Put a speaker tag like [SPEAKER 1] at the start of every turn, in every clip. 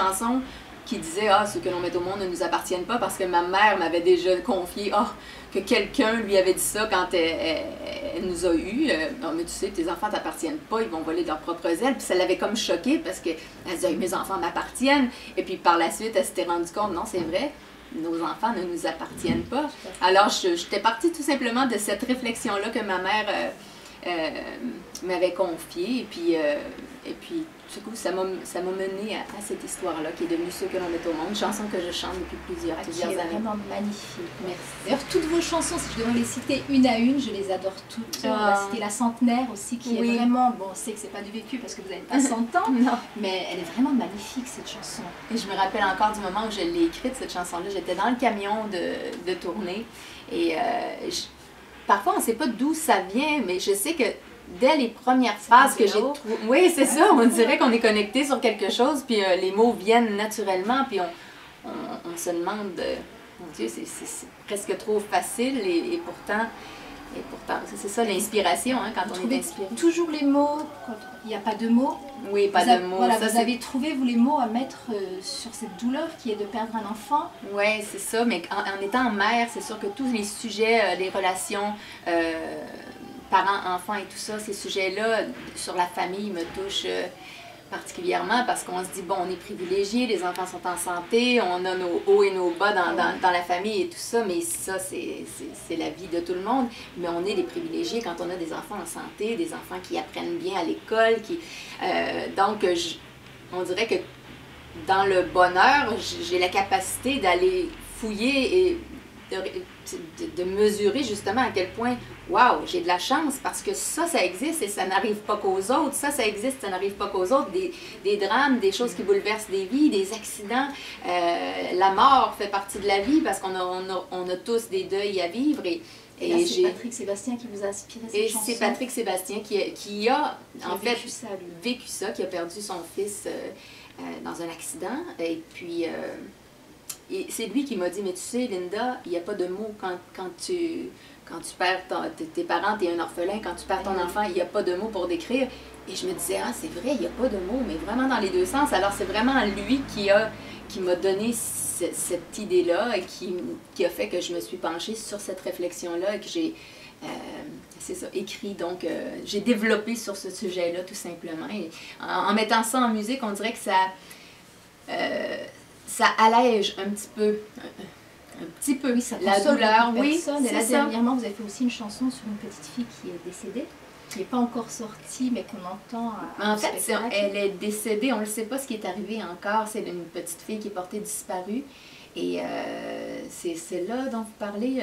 [SPEAKER 1] chanson qui disait « Ah, ceux que l'on met au monde ne nous appartiennent pas » parce que ma mère m'avait déjà confié que quelqu'un lui avait dit ça quand elle nous a eus. Non, mais tu sais, tes enfants t'appartiennent pas, ils vont voler de leurs propres ailes. Puis ça l'avait comme choquée parce qu'elle disait « Mes enfants m'appartiennent ». Et puis par la suite, elle s'était rendue compte « Non, c'est vrai, nos enfants ne nous appartiennent pas ». Alors, j'étais partie tout simplement de cette réflexion-là que ma mère m'avait confiée. Et puis, du coup, ça m'a mené à cette histoire-là qui est devenue Ceux que l'on met au monde, chanson que je chante depuis plusieurs années.
[SPEAKER 2] Qui est vraiment magnifique.
[SPEAKER 1] Merci.
[SPEAKER 2] D'ailleurs, toutes vos chansons, si je devais les citer une à une, je les adore toutes. On va citer La Centenaire aussi, qui est vraiment, bon, on sait que c'est pas du vécu parce que vous n'avez pas 100 ans,
[SPEAKER 1] non.
[SPEAKER 2] Mais elle est vraiment magnifique cette chanson.
[SPEAKER 1] Et je me rappelle encore du moment où je l'ai écrite, cette chanson-là. J'étais dans le camion de tournée et parfois on ne sait pas d'où ça vient, mais je sais que dès les premières phrases que j'ai trouvées, oui, c'est ça, on dirait qu'on est connecté sur quelque chose, puis les mots viennent naturellement, puis on se demande, mon Dieu, c'est presque trop facile, et pourtant c'est ça l'inspiration, hein, quand on est inspiré.
[SPEAKER 2] Toujours les mots, quand il n'y a pas de mots.
[SPEAKER 1] Oui, pas de mots.
[SPEAKER 2] Voilà,
[SPEAKER 1] ça,
[SPEAKER 2] vous avez trouvé, vous, les mots à mettre sur cette douleur qui est de perdre un enfant.
[SPEAKER 1] Oui, c'est ça, mais en étant mère, c'est sûr que tous les sujets, les relations, parents, enfants et tout ça, ces sujets-là sur la famille me touchent particulièrement parce qu'on se dit, bon, on est privilégiés, les enfants sont en santé, on a nos hauts et nos bas dans la famille et tout ça, mais ça, c'est la vie de tout le monde. Mais on est les privilégiés quand on a des enfants en santé, des enfants qui apprennent bien à l'école. Donc, on dirait que dans le bonheur, j'ai la capacité d'aller fouiller et de mesurer justement à quel point, waouh, j'ai de la chance parce que ça existe et ça n'arrive pas qu'aux autres. Ça existe, ça n'arrive pas qu'aux autres. Des drames, des choses qui bouleversent des vies, des accidents. La mort fait partie de la vie parce qu'on a tous des deuils à vivre. Et
[SPEAKER 2] c'est Patrick Sébastien qui vous a inspiré cette chanson.
[SPEAKER 1] Et c'est Patrick Sébastien qui a en fait
[SPEAKER 2] vécu ça,
[SPEAKER 1] qui a perdu son fils dans un accident. Et puis... Et c'est lui qui m'a dit, mais tu sais, Linda, il n'y a pas de mots quand tu perds tes parents, tu es un orphelin, quand tu perds ton enfant, il n'y a pas de mots pour décrire. Et je me disais, ah, c'est vrai, il n'y a pas de mots, mais vraiment dans les deux sens. Alors c'est vraiment lui qui m'a donné cette idée-là et qui a fait que je me suis penchée sur cette réflexion-là et que j'ai, c'est ça, écrit. Donc, j'ai développé sur ce sujet-là, tout simplement. Et en mettant ça en musique, on dirait que ça allège un petit peu,
[SPEAKER 2] oui, ça
[SPEAKER 1] la douleur. Oui,
[SPEAKER 2] et là, dernièrement, vous avez fait aussi une chanson sur une petite fille qui est décédée, qui n'est pas encore sortie, mais qu'on entend
[SPEAKER 1] en fait, elle est décédée, on ne sait pas ce qui est arrivé encore. C'est une petite fille qui est portée disparue. Et c'est là dont vous parlez,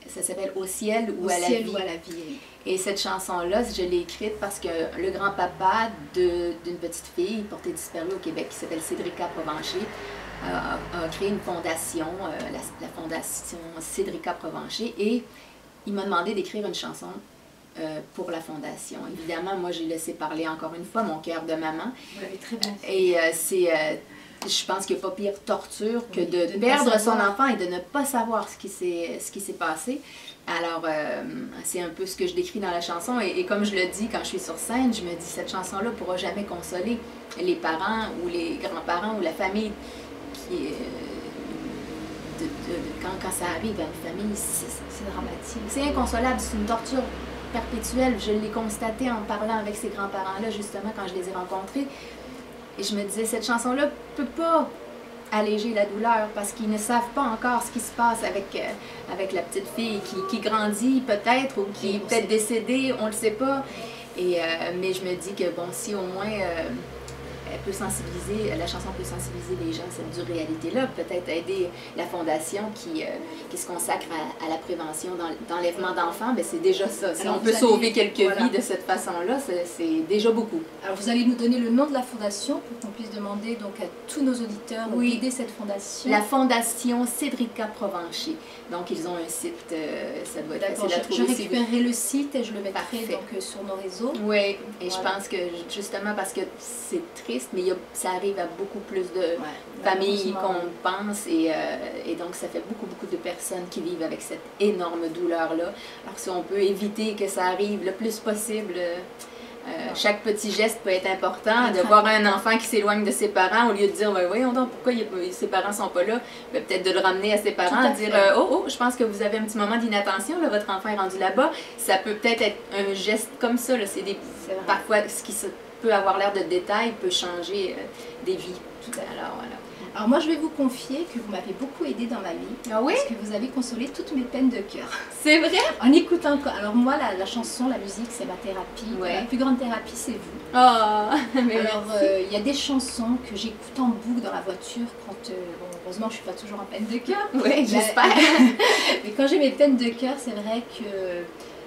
[SPEAKER 1] ça s'appelle Au ciel ou à la vie. Et cette chanson-là, je l'ai écrite parce que le grand-papa d'une petite fille portée disparue au Québec qui s'appelle Cédrica Provencher a créé une fondation, la fondation Cédrica Provencher, et il m'a demandé d'écrire une chanson pour la fondation. Évidemment, moi j'ai laissé parler encore une fois mon cœur de maman.
[SPEAKER 2] Vous l'avez très bien fait.
[SPEAKER 1] Et je pense qu'il n'y a pas pire torture que de perdre son enfant et de ne pas savoir ce qui s'est passé. Alors, c'est un peu ce que je décris dans la chanson. Et comme je le dis quand je suis sur scène, je me dis, cette chanson-là ne pourra jamais consoler les parents ou les grands-parents ou la famille qui quand ça arrive à une famille, c'est dramatique. C'est inconsolable, c'est une torture perpétuelle. Je l'ai constaté en parlant avec ces grands-parents-là, justement, quand je les ai rencontrés. Et je me disais, cette chanson-là ne peut pas alléger la douleur parce qu'ils ne savent pas encore ce qui se passe avec la petite fille qui grandit peut-être ou qui est peut-être décédée, on ne le sait pas. Mais je me dis que, bon, si au moins elle peut sensibiliser, la chanson peut sensibiliser les gens à cette dure réalité-là, peut-être aider la fondation qui se consacre à la prévention d'enlèvement d'enfants, ben c'est déjà ça. Si alors on peut sauver quelques vies de cette façon-là, c'est déjà beaucoup.
[SPEAKER 2] Alors vous allez nous donner le nom de la fondation pour qu'on puisse demander donc à tous nos auditeurs d'aider cette fondation.
[SPEAKER 1] La fondation Cédrica Provencher. Donc ils ont un site, ça doit être facile à trouver.
[SPEAKER 2] Je récupérerai le site et je le mettrai donc sur nos réseaux.
[SPEAKER 1] Oui, et je pense que justement parce que c'est triste, mais ça arrive à beaucoup plus de familles qu'on pense et donc ça fait beaucoup de personnes qui vivent avec cette énorme douleur-là. Alors si on peut éviter que ça arrive le plus possible, Chaque petit geste peut être important. De voir un enfant qui s'éloigne de ses parents, au lieu de dire ben, voyons donc pourquoi ses parents sont pas là, ben, peut-être de le ramener à ses parents, dire oh, je pense que vous avez un petit moment d'inattention, votre enfant est rendu là-bas. Ça peut peut-être être un geste comme ça. Parfois, ce qui peut avoir l'air de détail peut changer des vies. Alors, voilà.
[SPEAKER 2] Alors moi, je vais vous confier que vous m'avez beaucoup aidé dans ma vie.
[SPEAKER 1] Ah oui?
[SPEAKER 2] Parce que vous avez consolé toutes mes peines de cœur.
[SPEAKER 1] C'est vrai?
[SPEAKER 2] En écoutant... Alors moi, la chanson, la musique, c'est ma thérapie.
[SPEAKER 1] Ouais.
[SPEAKER 2] La plus grande thérapie, c'est vous.
[SPEAKER 1] Oh, mais
[SPEAKER 2] alors, il y a des chansons que j'écoute en boucle dans la voiture quand... bon, heureusement, je ne suis pas toujours en peine de cœur.
[SPEAKER 1] Oui, j'espère.
[SPEAKER 2] Mais quand j'ai mes peines de cœur, c'est vrai que...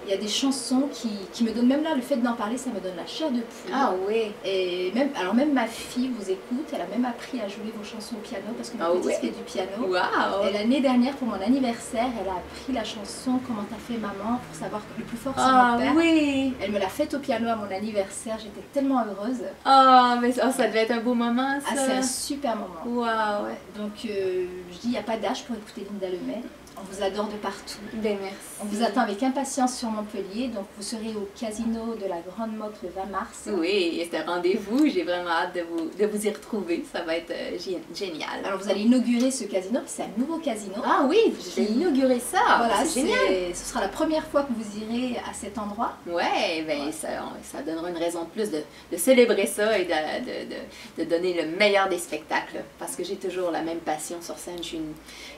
[SPEAKER 2] Il y a des chansons qui me donnent, même là, le fait d'en parler, ça me donne la chair de poule.
[SPEAKER 1] Ah oui.
[SPEAKER 2] Et même ma fille vous écoute, elle a même appris à jouer vos chansons au piano, parce que ma petite fait du piano.
[SPEAKER 1] Wow.
[SPEAKER 2] Et l'année dernière, pour mon anniversaire, elle a appris la chanson Comment t'as fait maman, pour savoir que le plus fort c'est mon père.
[SPEAKER 1] Oui.
[SPEAKER 2] Elle me l'a faite au piano à mon anniversaire, j'étais tellement heureuse.
[SPEAKER 1] Mais ça devait être un beau moment, ça.
[SPEAKER 2] Ah, c'est un super moment.
[SPEAKER 1] Wow.
[SPEAKER 2] Ouais. Donc, je dis, il n'y a pas d'âge pour écouter Linda Lemay. On vous adore de partout.
[SPEAKER 1] Ben, merci.
[SPEAKER 2] On vous attend avec impatience sur Montpellier. Donc vous serez au casino de la Grande Motte le 20 mars.
[SPEAKER 1] Oui, c'est un rendez-vous. J'ai vraiment hâte de vous y retrouver. Ça va être génial.
[SPEAKER 2] Alors vous allez inaugurer ce casino. C'est un nouveau casino.
[SPEAKER 1] Ah oui, j'ai inauguré ça.
[SPEAKER 2] Voilà,
[SPEAKER 1] c'est génial.
[SPEAKER 2] Ce sera la première fois que vous irez à cet endroit.
[SPEAKER 1] Ouais, ben ça donnera une raison de plus de célébrer ça et de donner le meilleur des spectacles. Parce que j'ai toujours la même passion sur scène. Je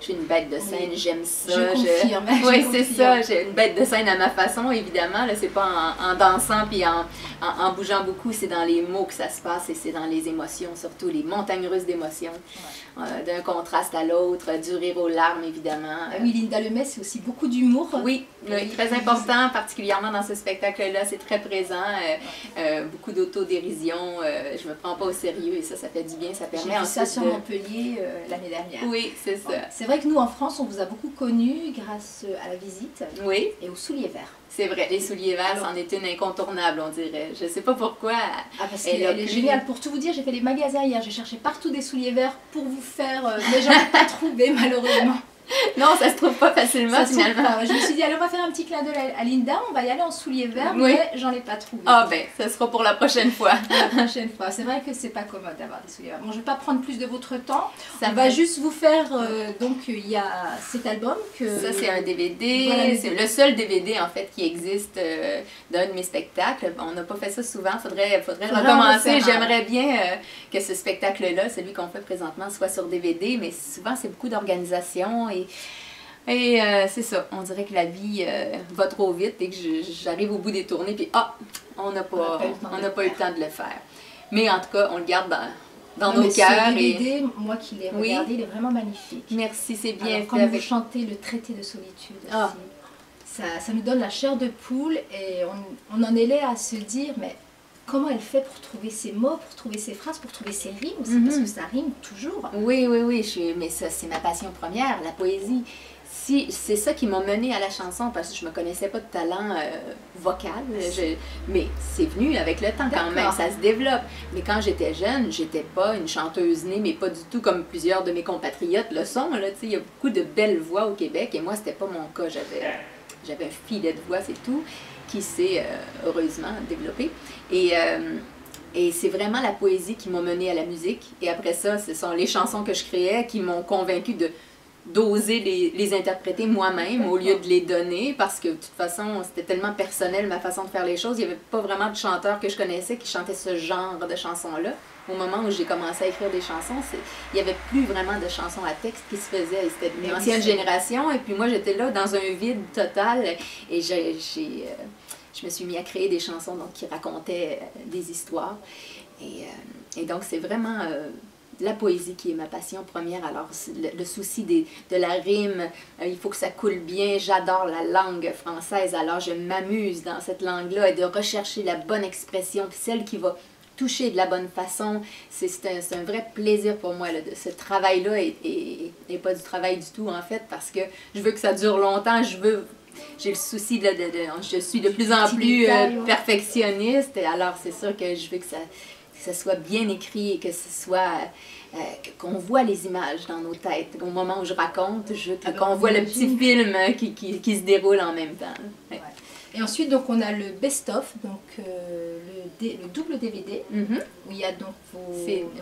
[SPEAKER 1] suis une bête de scène. J'aime ça.
[SPEAKER 2] Je confirme.
[SPEAKER 1] Oui, c'est ça. J'ai une bête de scène à ma façon, évidemment. C'est pas en dansant puis en bougeant beaucoup. C'est dans les mots que ça se passe et c'est dans les émotions, surtout les montagnes russes d'émotions. D'un contraste à l'autre, du rire aux larmes, évidemment.
[SPEAKER 2] Oui, Linda Lemay, c'est aussi beaucoup d'humour.
[SPEAKER 1] Oui, très important, particulièrement dans ce spectacle-là. C'est très présent. Beaucoup d'autodérision. Je me prends pas au sérieux et ça fait du bien. Ça permet
[SPEAKER 2] J'ai vu ça sur Montpellier l'année dernière.
[SPEAKER 1] Oui, c'est ça.
[SPEAKER 2] C'est vrai que nous, en France, on vous a beaucoup connu grâce à la visite et aux souliers verts.
[SPEAKER 1] C'est vrai, les souliers verts, c'en est une incontournable, on dirait. Je sais pas pourquoi.
[SPEAKER 2] Parce qu'elle est géniale. Pour tout vous dire, j'ai fait des magasins hier, j'ai cherché partout des souliers verts pour vous faire, mais j'en ai pas trouvé malheureusement.
[SPEAKER 1] Non, ça se trouve pas facilement finalement.
[SPEAKER 2] Pas. Je me suis dit, allez, on va faire un petit clin d'œil à Linda, on va y aller en souliers verts, mais j'en ai pas trouvé.
[SPEAKER 1] Ah ben, ça sera pour la prochaine fois.
[SPEAKER 2] La prochaine fois. C'est vrai que c'est pas commode d'avoir des souliers verts. Bon, je vais pas prendre plus de votre temps. On va juste vous faire, donc il y a cet album que...
[SPEAKER 1] Ça, c'est un DVD.
[SPEAKER 2] Voilà,
[SPEAKER 1] c'est le seul DVD, en fait, qui existe d'un de mes spectacles. On n'a pas fait ça souvent. Faudrait recommencer. J'aimerais bien que ce spectacle-là, celui qu'on fait présentement, soit sur DVD, mais souvent, c'est beaucoup d'organisation et c'est ça, on dirait que la vie va trop vite et que j'arrive au bout des tournées, puis on n'a pas eu le temps de le faire. Mais en tout cas, on le garde dans nos cœurs.
[SPEAKER 2] Ce DVD, moi qui l'ai regardé, il est vraiment magnifique.
[SPEAKER 1] Merci, c'est bien fait.
[SPEAKER 2] Quand vous chantez le traité de solitude aussi, ça nous donne la chair de poule et on en est là à se dire, mais comment elle fait pour trouver ses mots, pour trouver ses phrases, pour trouver ses rimes aussi, parce que ça rime toujours.
[SPEAKER 1] Oui, mais ça, c'est ma passion première, la poésie. C'est ça qui m'a menée à la chanson, parce que je me connaissais pas de talent vocal, mais c'est venu avec le temps quand même, ça se développe. Mais quand j'étais jeune, j'étais pas une chanteuse née, mais pas du tout comme plusieurs de mes compatriotes le sont. Il y a beaucoup de belles voix au Québec, et moi, c'était pas mon cas. J'avais un filet de voix, c'est tout, qui s'est heureusement développé. Et c'est vraiment la poésie qui m'a menée à la musique. Et après ça, ce sont les chansons que je créais qui m'ont convaincue d'oser les interpréter moi-même au lieu de les donner, parce que de toute façon, c'était tellement personnel ma façon de faire les choses. Il n'y avait pas vraiment de chanteurs que je connaissais qui chantaient ce genre de chansons-là. Au moment où j'ai commencé à écrire des chansons, il n'y avait plus vraiment de chansons à texte qui se faisaient. C'était une ancienne génération, et puis moi, j'étais là dans un vide total, et je me suis mis à créer des chansons qui racontaient des histoires. Et donc, c'est vraiment la poésie qui est ma passion première. Alors, le souci de la rime, il faut que ça coule bien. J'adore la langue française, alors je m'amuse dans cette langue-là et de rechercher la bonne expression, puis celle qui va toucher de la bonne façon. C'est un vrai plaisir pour moi. Ce travail-là n'est pas du travail du tout, en fait, parce que je veux que ça dure longtemps. J'ai le souci je suis de plus en plus perfectionniste, alors c'est sûr que je veux que ça soit bien écrit et que ce soit qu'on voit les images dans nos têtes. Au moment où je raconte, qu'on voit le petit film qui se déroule en même temps. Ouais.
[SPEAKER 2] Et ensuite, donc, on a le best-of, donc le double DVD, où il y a donc vos...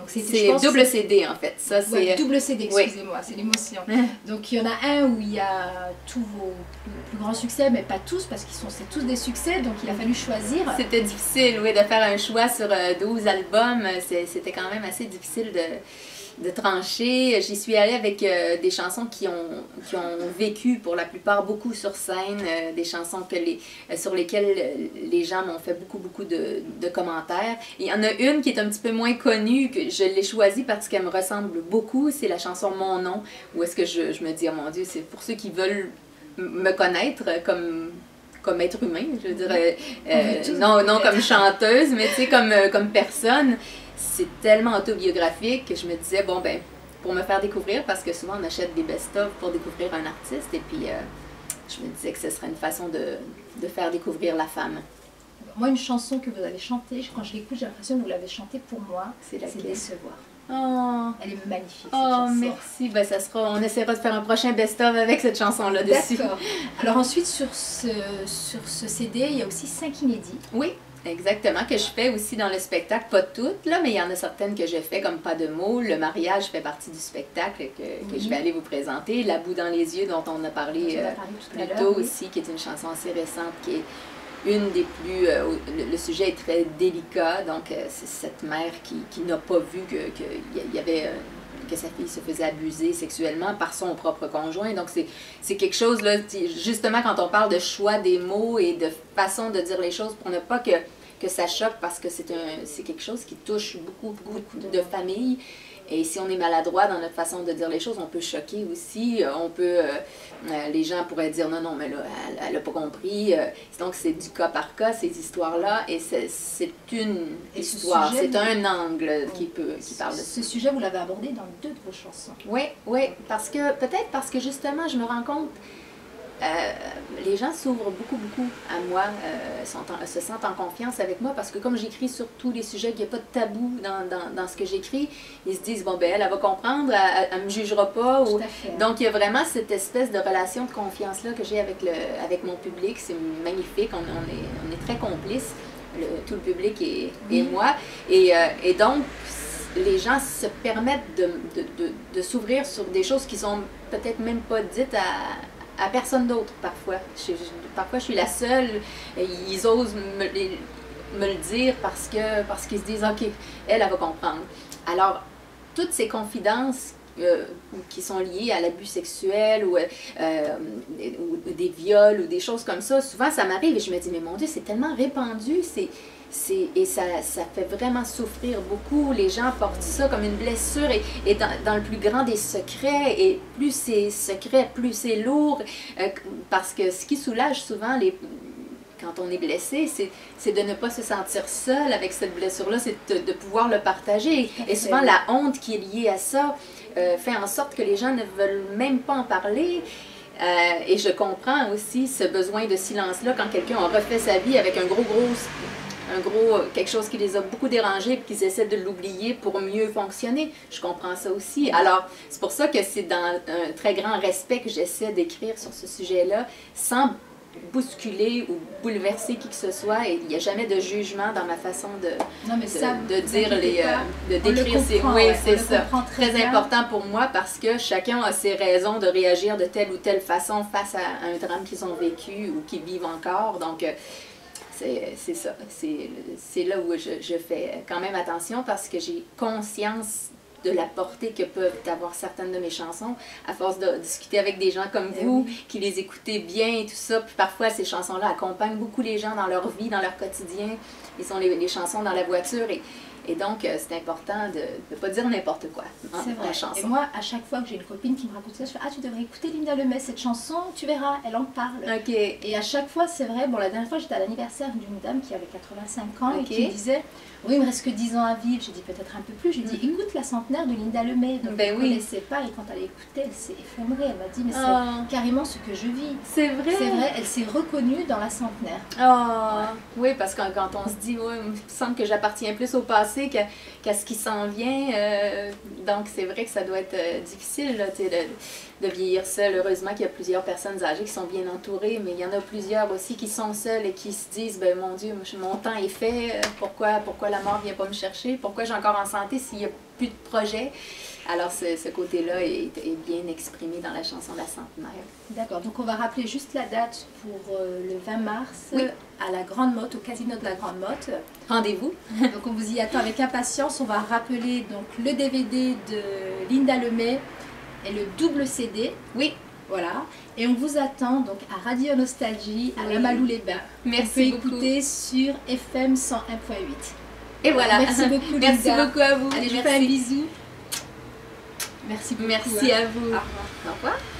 [SPEAKER 1] C'est double CD en fait. Ça,
[SPEAKER 2] ouais, double CD, excusez-moi, c'est l'émotion. Donc, il y en a un où il y a tous vos plus grands succès, mais pas tous, parce que c'est tous des succès, donc il a fallu choisir.
[SPEAKER 1] C'était difficile, oui, de faire un choix sur 12 albums. C'était quand même assez difficile de trancher. J'y suis allée avec des chansons qui ont vécu pour la plupart beaucoup sur scène, des chansons sur lesquelles les gens m'ont fait beaucoup de commentaires. Et il y en a une qui est un petit peu moins connue, que je l'ai choisie parce qu'elle me ressemble beaucoup, c'est la chanson Mon nom, où est-ce que je me dis, oh mon Dieu, c'est pour ceux qui veulent me connaître comme être humain, je veux dire, non comme chanteuse, mais tu sais, comme personne. C'est tellement autobiographique que je me disais, bon ben, pour me faire découvrir, parce que souvent on achète des best-of pour découvrir un artiste, et puis je me disais que ce serait une façon de faire découvrir la femme.
[SPEAKER 2] Moi, une chanson que vous avez chantée, quand je l'écoute, j'ai l'impression que vous l'avez chantée pour moi, c'est Décevoir.
[SPEAKER 1] Oh.
[SPEAKER 2] Elle est magnifique, cette
[SPEAKER 1] chanson. Merci. Ben, on essaiera de faire un prochain best-of avec cette chanson-là dessus.
[SPEAKER 2] D'accord. Alors ensuite, sur ce CD, il y a aussi 5 inédits.
[SPEAKER 1] Oui. Exactement, que je fais aussi dans le spectacle, pas toutes, là, mais il y en a certaines que je fais comme Pas de mots. Le mariage fait partie du spectacle que je vais aller vous présenter. La boue dans les yeux dont on a parlé plus tôt aussi, qui est une chanson assez récente, qui est une des plus... le sujet est très délicat, donc c'est cette mère qui n'a pas vu que sa fille se faisait abuser sexuellement par son propre conjoint. Donc c'est quelque chose, là, justement quand on parle de choix des mots et de façon de dire les choses pour ne pas que ça choque, parce que c'est quelque chose qui touche beaucoup de familles. Et si on est maladroit dans notre façon de dire les choses, on peut choquer aussi. Les gens pourraient dire non, mais là, elle n'a pas compris. Donc c'est du cas par cas, ces histoires-là. Et c'est une histoire, c'est un angle qui parle de ça.
[SPEAKER 2] Ce sujet, vous l'avez abordé dans 2 de vos chansons.
[SPEAKER 1] Oui, peut-être parce que justement, je me rends compte, les gens s'ouvrent beaucoup à moi, se sentent en confiance avec moi, parce que comme j'écris sur tous les sujets, qu'il n'y a pas de tabou dans ce que j'écris, ils se disent, bon ben elle va comprendre, elle ne me jugera pas. Donc il y a vraiment cette espèce de relation de confiance-là que j'ai avec mon public. C'est magnifique, on est très complices, tout le public et moi. Et donc, les gens se permettent de s'ouvrir sur des choses qui sont peut-être même pas dites à personne d'autre parfois. Parfois, je suis la seule. Ils osent me le dire parce qu'ils se disent, OK, elle va comprendre. Alors, toutes ces confidences qui sont liées à l'abus sexuel ou des viols ou des choses comme ça, souvent, ça m'arrive et je me dis, mais mon Dieu, c'est tellement répandu, et ça fait vraiment souffrir beaucoup. Les gens portent ça comme une blessure et dans le plus grand des secrets, et plus c'est secret, plus c'est lourd, parce que ce qui soulage souvent quand on est blessé, c'est de ne pas se sentir seul avec cette blessure-là, c'est de pouvoir le partager. Et souvent, la honte qui est liée à ça fait en sorte que les gens ne veulent même pas en parler. Et je comprends aussi ce besoin de silence-là quand quelqu'un a refait sa vie avec quelque chose qui les a beaucoup dérangés et qu'ils essaient de l'oublier pour mieux fonctionner. Je comprends ça aussi. Alors, c'est pour ça que c'est dans un très grand respect que j'essaie d'écrire sur ce sujet-là, sans bousculer ou bouleverser qui que ce soit. Et il n'y a jamais de jugement dans ma façon de décrire ces... Oui, c'est ça. Très important pour moi, parce que chacun a ses raisons de réagir de telle ou telle façon face à un drame qu'ils ont vécu ou qu'ils vivent encore. Donc, c'est ça. C'est là où je fais quand même attention, parce que j'ai conscience de la portée que peuvent avoir certaines de mes chansons, à force de discuter avec des gens comme vous, qui les écoutez bien et tout ça. Puis parfois, ces chansons-là accompagnent beaucoup les gens dans leur vie, dans leur quotidien. Ils sont les chansons dans la voiture. Et donc, c'est important de ne pas dire n'importe quoi en chanson.
[SPEAKER 2] Et moi, à chaque fois que j'ai une copine qui me raconte ça, je fais « Ah, tu devrais écouter Linda Lemay, cette chanson, tu verras, elle en parle. » Et à chaque fois, c'est vrai, bon, la dernière fois, j'étais à l'anniversaire d'une dame qui avait 85 ans et qui disait oui, il me reste que 10 ans à vivre. J'ai dit peut-être un peu plus. J'ai dit, écoute la centenaire de Linda Lemay. Donc elle ne connaissait pas et quand elle a écouté, elle s'est effondrée. Elle m'a dit, mais c'est carrément ce que je vis.
[SPEAKER 1] C'est vrai.
[SPEAKER 2] C'est vrai, elle s'est reconnue dans la centenaire.
[SPEAKER 1] Oui, parce que quand on se dit, il me semble que j'appartiens plus au passé qu'à ce qui s'en vient. Donc c'est vrai que ça doit être difficile là, de vieillir seul. Heureusement qu'il y a plusieurs personnes âgées qui sont bien entourées, mais il y en a plusieurs aussi qui sont seules et qui se disent, ben mon Dieu, mon temps est fait, pourquoi la mort vient pas me chercher, pourquoi j'ai encore en santé s'il n'y a plus de projet. Alors ce côté-là est bien exprimé dans la chanson La Centenaire.
[SPEAKER 2] D'accord, donc on va rappeler juste la date pour le 20 mars à la Grande Motte, au Casino de la Grande Motte.
[SPEAKER 1] Rendez-vous.
[SPEAKER 2] Donc on vous y attend avec impatience. On va rappeler donc le DVD de Linda Lemay et le double CD.
[SPEAKER 1] Oui.
[SPEAKER 2] Voilà. Et on vous attend donc à Radio Nostalgie, à la Malou-les-Bains.
[SPEAKER 1] Merci beaucoup.
[SPEAKER 2] Écouter sur FM 101.8.
[SPEAKER 1] Et voilà.
[SPEAKER 2] Merci beaucoup, Linda.
[SPEAKER 1] Merci beaucoup à vous.
[SPEAKER 2] Allez, je vous fais un bisou. Merci beaucoup.
[SPEAKER 1] Merci à vous.
[SPEAKER 2] Au revoir.
[SPEAKER 1] Au revoir.